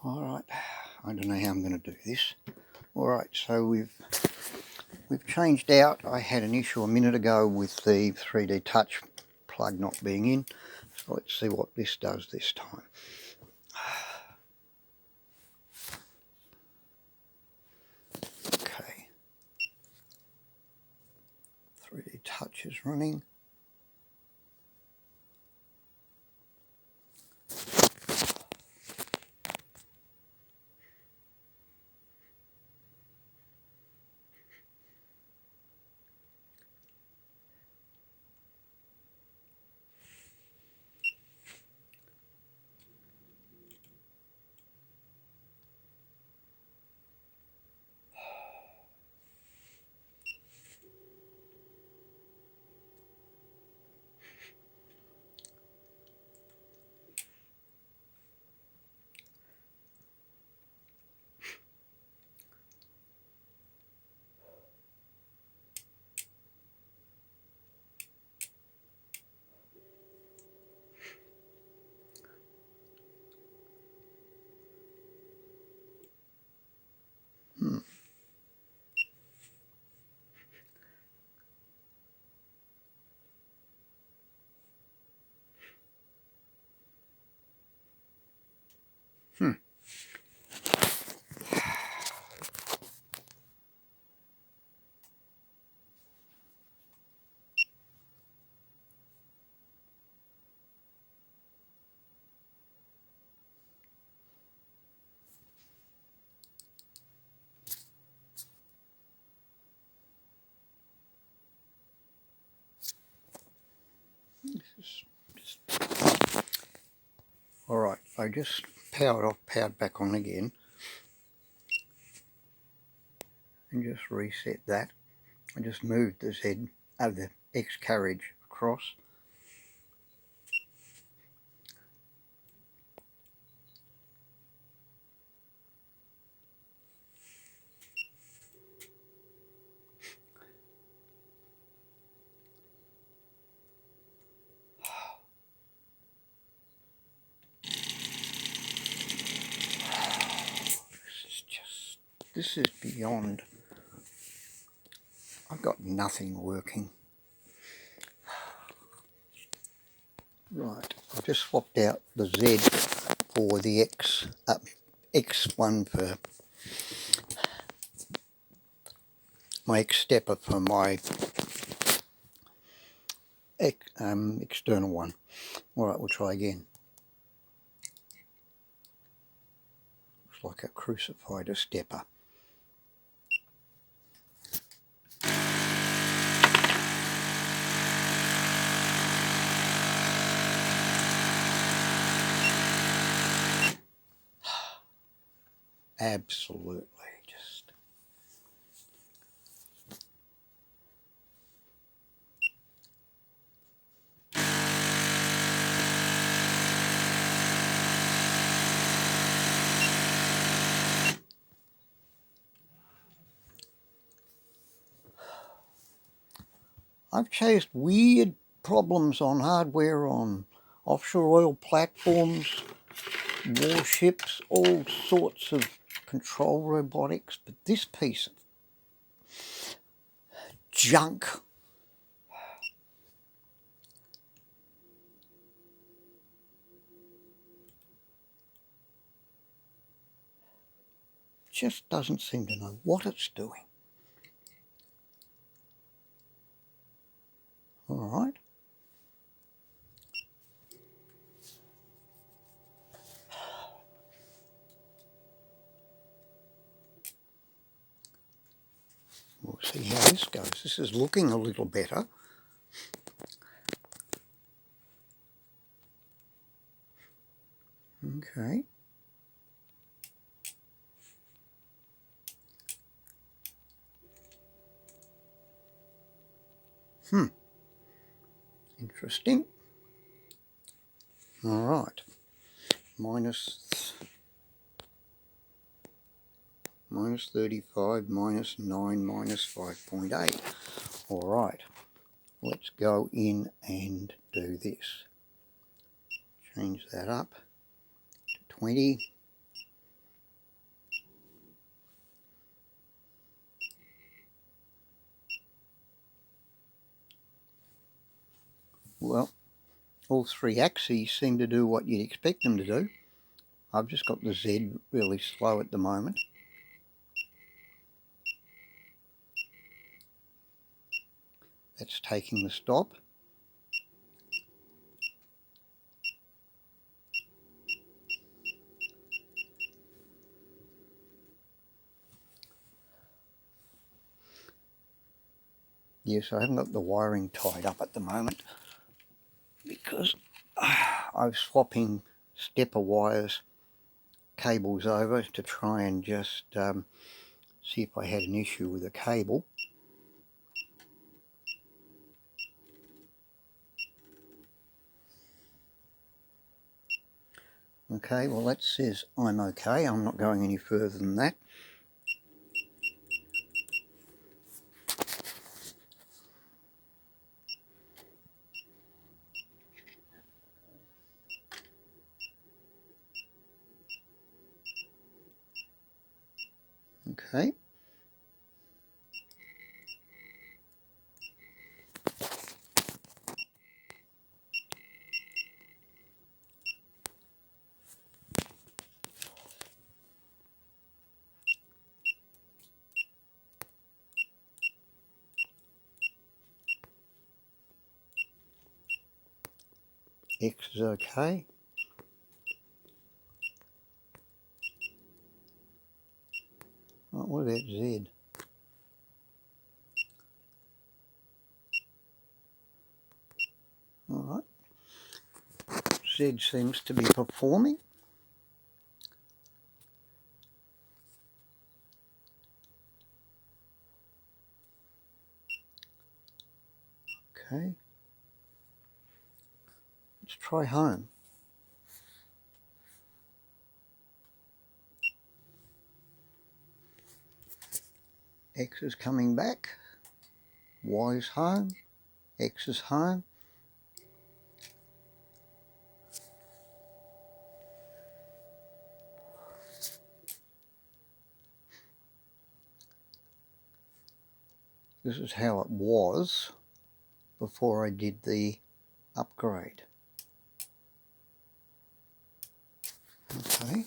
Alright, I don't know how I'm going to do this. Alright, so we've changed out. I had an issue a minute ago with the 3D Touch plug not being in. So let's see what this does this time. Okay. 3D Touch is running. Hmm. Alright, I just powered off, powered back on again, and just reset that. I just moved the Z, the X carriage across. This is beyond. I've got nothing working. Right, I've just swapped out the Z for the X, X1 for my X stepper for my external one. Alright, we'll try again. Looks like I crucified a stepper. Absolutely, just. I've chased weird problems on hardware on offshore oil platforms, warships, all sorts of control robotics, but this piece of junk just doesn't seem to know what it's doing. Alright. We'll see how this goes. This is looking a little better. Okay. Interesting. Alright. Minus 35, minus 9, minus 5.8. Alright. Let's go in and do this. Change that up to 20. all three axes seem to do what you'd expect them to do. I've just got the Z really slow at the moment. That's taking the stop. Yes, I haven't got the wiring tied up at the moment because I'm swapping stepper wires, cables over to try and just see if I had an issue with a cable. Okay, well that says I'm okay. I'm not going any further than that. Okay. X is okay. Right, what about Z? Alright. Z seems to be performing. Okay. Let's try home. X is coming back. Y is home. X is home. This is how it was before I did the upgrade. Okay.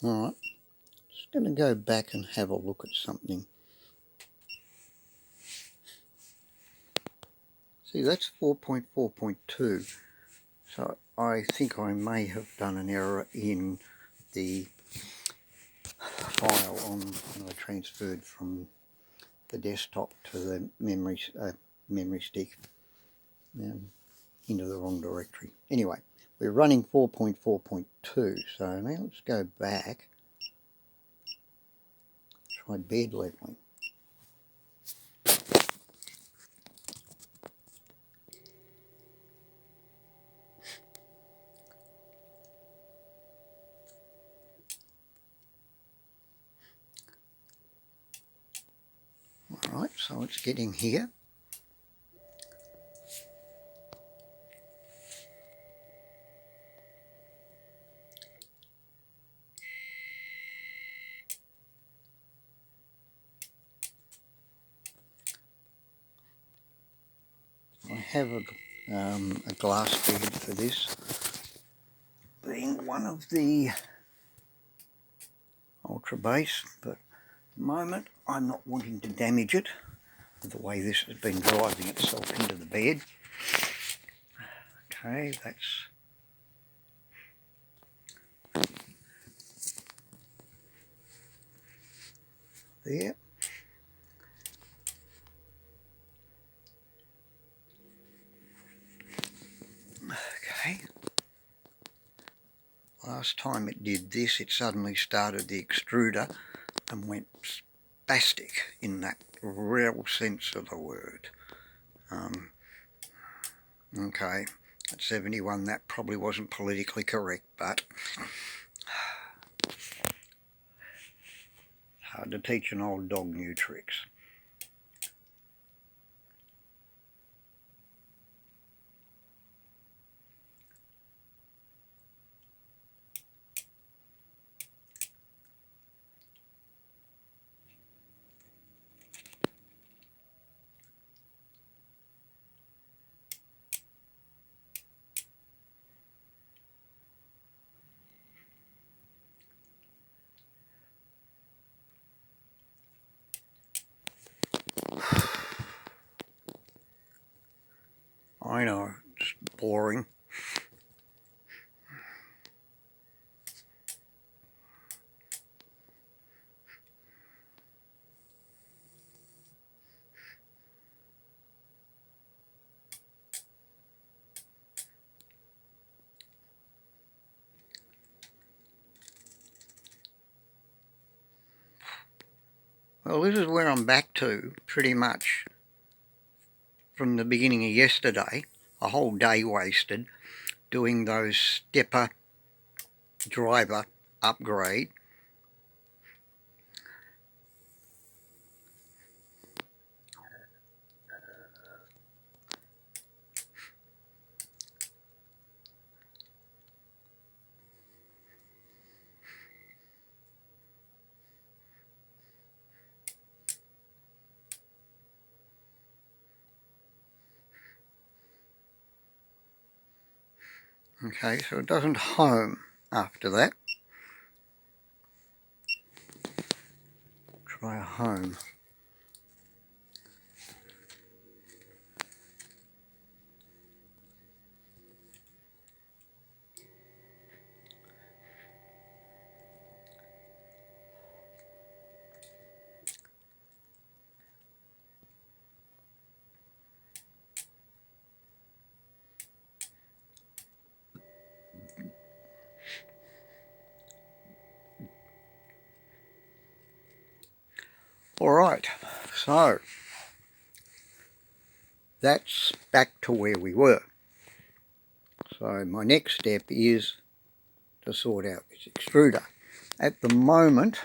Alright. Just going to go back and have a look at something. See, that's 4.4.2. So I think I may have done an error in the file on when I transferred from the desktop to the memory stick into the wrong directory. Anyway, we're running 4.4.2, so now let's go back, try bed leveling. Alright, so it's getting here. I have a glass bed for this, being one of the Ultra Base, but at the moment I'm not wanting to damage it with the way this has been driving itself into the bed. Okay, that's there. Okay. Last time it did this, it suddenly started the extruder and went spastic in that real sense of the word. Okay, at 71 that probably wasn't politically correct, but hard to teach an old dog new tricks. I know, it's boring. Well, this is where I'm back to, pretty much, from the beginning of yesterday. A whole day wasted doing those stepper driver upgrade. Okay, so it doesn't home after that. Try a home. Alright, so that's back to where we were. So my next step is to sort out this extruder. At the moment,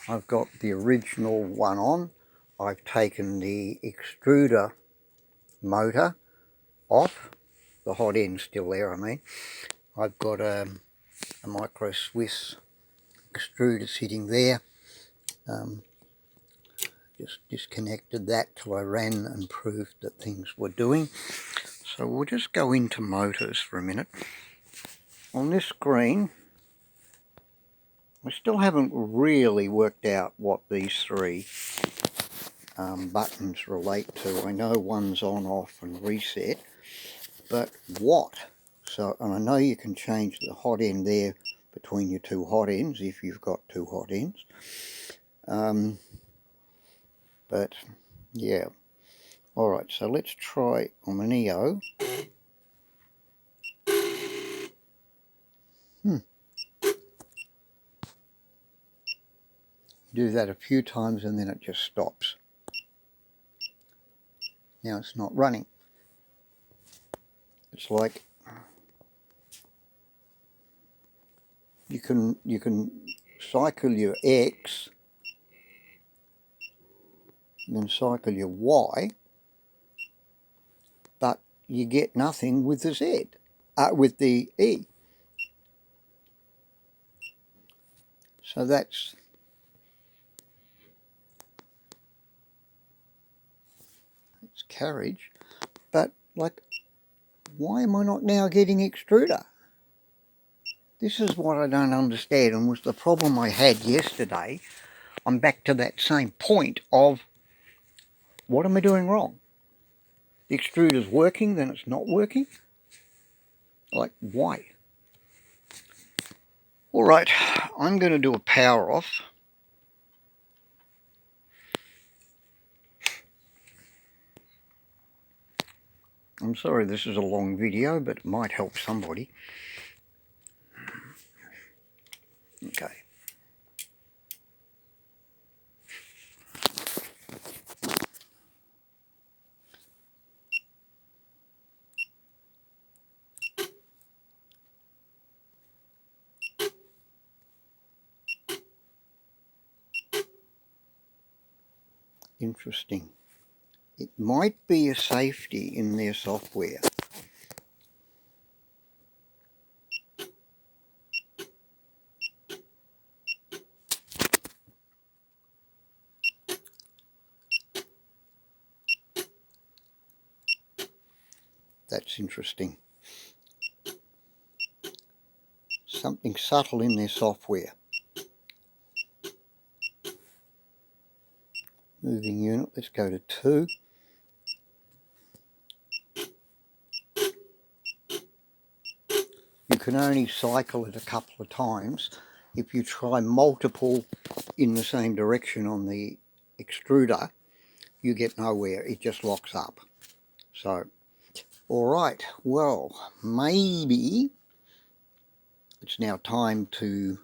I've got the original one on. I've taken the extruder motor off, the hot end's still there, I mean. I've got a micro Swiss extruder sitting there. Just disconnected that till I ran and proved that things were doing. So we'll just go into motors for a minute. On this screen, I still haven't really worked out what these three buttons relate to. I know one's on, off and reset, but what? So, and I know you can change the hot end there between your two hot ends if you've got two hot ends. But yeah, alright, so let's try on an EO. Do that a few times and then it just stops. Now it's not running. It's like you can cycle your X and then cycle your Y, but you get nothing with the Z, with the E. So that's carriage, but like, why am I not now getting extruder? This is what I don't understand, and was the problem I had yesterday. I'm back to that same point of, what am I doing wrong? The extruder's working, then it's not working? Like, why? Alright, I'm going to do a power off. I'm sorry this is a long video, but it might help somebody. Okay. Interesting. It might be a safety in their software. That's interesting. Something subtle in their software. Moving unit, let's go to 2. can only cycle it a couple of times. If you try multiple in the same direction on the extruder, you get nowhere, it just locks up. So, alright, well, maybe it's now time to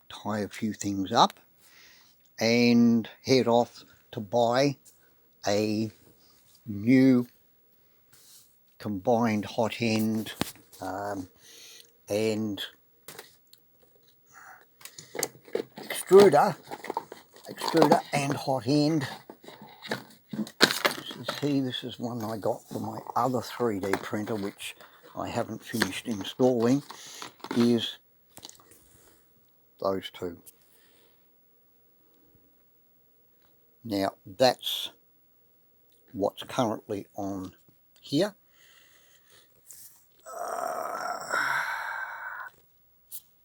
tie a few things up and head off to buy a new combined hot end and extruder and hot end. This is one I got for my other 3D printer, which I haven't finished installing, is those two. Now that's what's currently on here.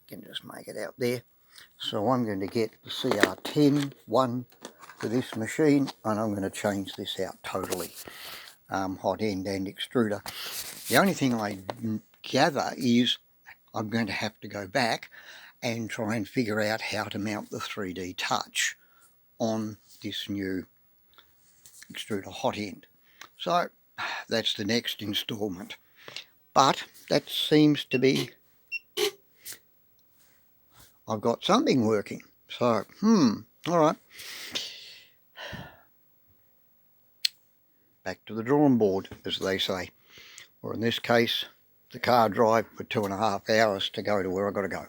Can just make it out there. So I'm going to get the CR10 one for this machine, and I'm going to change this out totally, hot end and extruder. The only thing I gather is I'm going to have to go back and try and figure out how to mount the 3D touch on this new extruder hot end. So that's the next installment. But that seems to be, I've got something working. So, alright. Back to the drawing board, as they say. Or in this case, the car drive for 2.5 hours to go to where I've got to go.